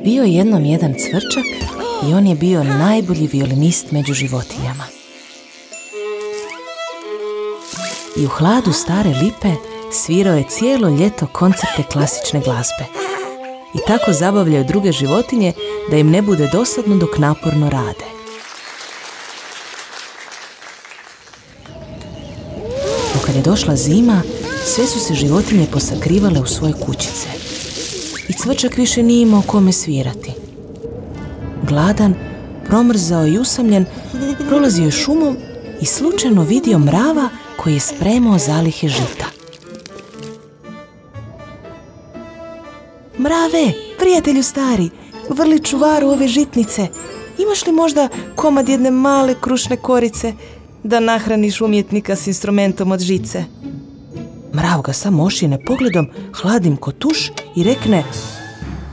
Bio je jednom jedan cvrčak i on je bio najbolji violinist među životinjama. I u hladu stare lipe svirao je cijelo ljeto koncerte klasične glazbe. I tako zabavljaju druge životinje da im ne bude dosadno dok naporno rade. No kad je došla zima, sve su se životinje posakrivale u svoje kućice. I cvrčak više nije imao kome svirati. Gladan, promrzao i usamljen, prolazio je šumom i slučajno vidio mrava koji je spremao zalihe žita. Mrave, prijatelju stari, vrli čuvaru ove žitnice, imaš li možda komad jedne male krušne korice da nahraniš umjetnika s instrumentom od žice? Mrav ga samo ošine pogledom, hladim ko tuš i rekne: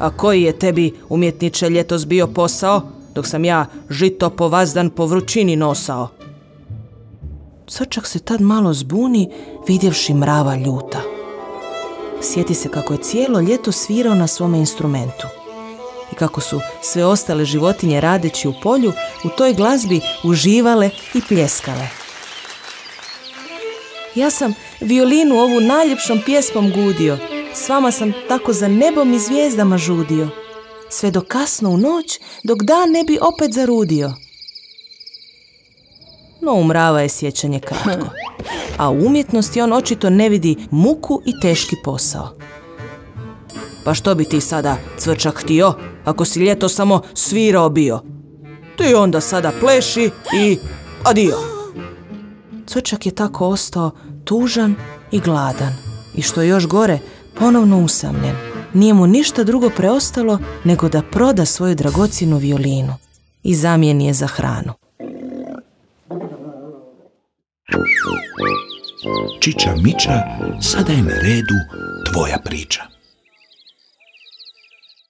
a koji je tebi, umjetniče, ljetos bio posao, dok sam ja žito povazdan po vrućini nosao? Cvrčak se tad malo zbuni, vidjevši mrava ljuta. Sjeti se kako je cijelo ljeto svirao na svome instrumentu i kako su sve ostale životinje radeći u polju u toj glazbi uživale i pljeskale. Ja sam violinu ovu najljepšom pjesmom gudio, s vama sam tako za nebom i zvijezdama žudio, sve do kasno u noć, dok dan ne bi opet zarudio. No u mrava je sjećanje kratko, a u umjetnosti on očito ne vidi muku i teški posao. Pa što bi ti sada, cvrčak, htio, ako si ljeto samo svirao bio? Ti onda sada pleši i adio. Cvrčak je tako ostao tužan i gladan i što je još gore, ponovno usamljen. Nije mu ništa drugo preostalo nego da proda svoju dragocjenu violinu i zamijeni je za hranu. Čiča Miča, sada je na redu tvoja priča.